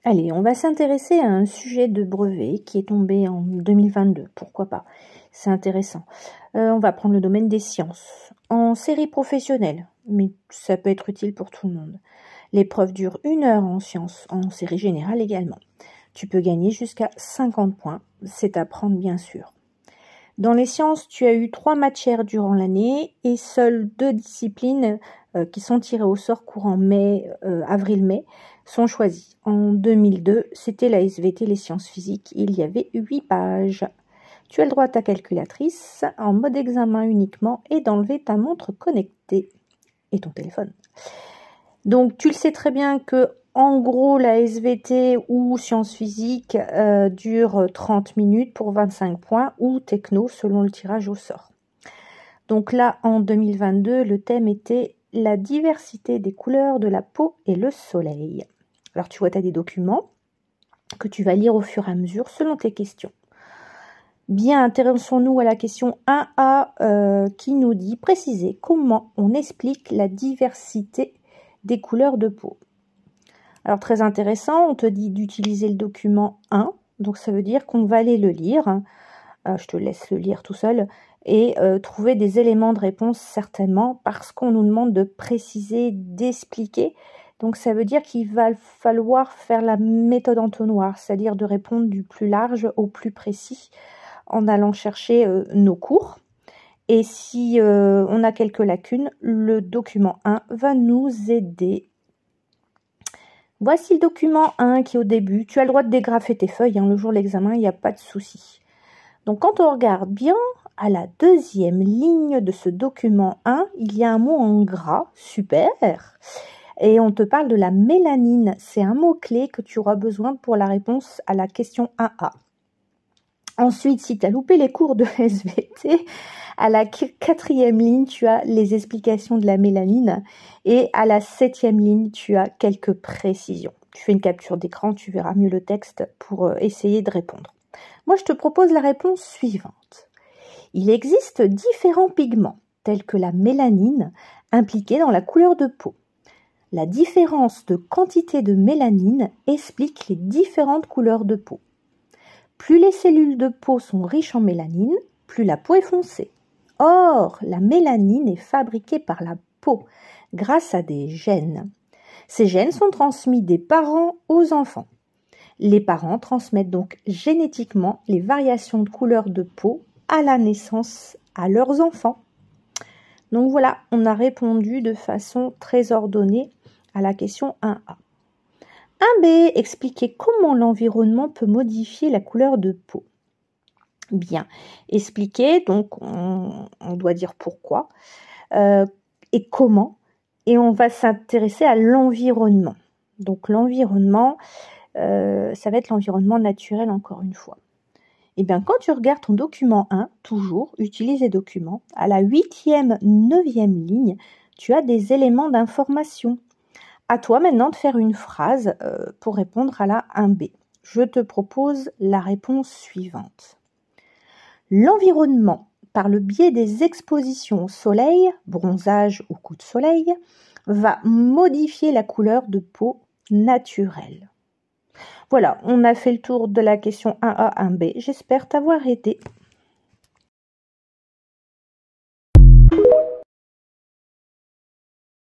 Allez, on va s'intéresser à un sujet de brevet qui est tombé en 2022. Pourquoi pas? C'est intéressant. On va prendre le domaine des sciences. En série professionnelle, mais ça peut être utile pour tout le monde. L'épreuve dure 1 heure en sciences, en série générale également. Tu peux gagner jusqu'à 50 points. C'est à prendre bien sûr. Dans les sciences, tu as eu 3 matières durant l'année et seules 2 disciplines qui sont tirées au sort courant avril-mai sont choisies. En 2002, c'était la SVT, les sciences physiques. Il y avait 8 pages. Tu as le droit à ta calculatrice en mode examen uniquement et d'enlever ta montre connectée et ton téléphone. Donc, tu le sais très bien que en gros, la SVT ou sciences physiques dure 30 minutes pour 25 points ou techno selon le tirage au sort. Donc là, en 2022, le thème était la diversité des couleurs de la peau et le soleil. Alors tu vois, tu as des documents que tu vas lire au fur et à mesure selon tes questions. Bien, intéressons-nous à la question 1A qui nous dit préciser comment on explique la diversité des couleurs de peau. Alors très intéressant, on te dit d'utiliser le document 1, donc ça veut dire qu'on va aller le lire, je te laisse le lire tout seul, et trouver des éléments de réponse certainement, parce qu'on nous demande de préciser, d'expliquer, donc ça veut dire qu'il va falloir faire la méthode entonnoir, c'est-à-dire de répondre du plus large au plus précis, en allant chercher nos cours. Et si on a quelques lacunes, le document 1 va nous aider. Voici le document 1 qui est au début. Tu as le droit de dégrafer tes feuilles, le jour de l'examen, il n'y a pas de souci. Donc quand on regarde bien, à la 2e ligne de ce document 1, il y a un mot en gras, super, et on te parle de la mélanine. C'est un mot-clé que tu auras besoin pour la réponse à la question 1A. Ensuite, si tu as loupé les cours de SVT, à la 4e ligne, tu as les explications de la mélanine et à la 7e ligne, tu as quelques précisions. Tu fais une capture d'écran, tu verras mieux le texte pour essayer de répondre. Moi, je te propose la réponse suivante. Il existe différents pigments, tels que la mélanine, impliqués dans la couleur de peau. La différence de quantité de mélanine explique les différentes couleurs de peau. Plus les cellules de peau sont riches en mélanine, plus la peau est foncée. Or, la mélanine est fabriquée par la peau grâce à des gènes. Ces gènes sont transmis des parents aux enfants. Les parents transmettent donc génétiquement les variations de couleur de peau à la naissance à leurs enfants. Donc voilà, on a répondu de façon très ordonnée à la question 1A. 1B, expliquer comment l'environnement peut modifier la couleur de peau. Bien, expliquer, donc on doit dire pourquoi et comment, et on va s'intéresser à l'environnement. Donc l'environnement, ça va être l'environnement naturel encore une fois. Et bien quand tu regardes ton document 1, toujours, utilise les documents, à la 8e, 9e ligne, tu as des éléments d'information. À toi maintenant de faire une phrase pour répondre à la 1B. Je te propose la réponse suivante. L'environnement, par le biais des expositions au soleil, bronzage ou coup de soleil, va modifier la couleur de peau naturelle. Voilà, on a fait le tour de la question 1A, 1B. J'espère t'avoir aidé.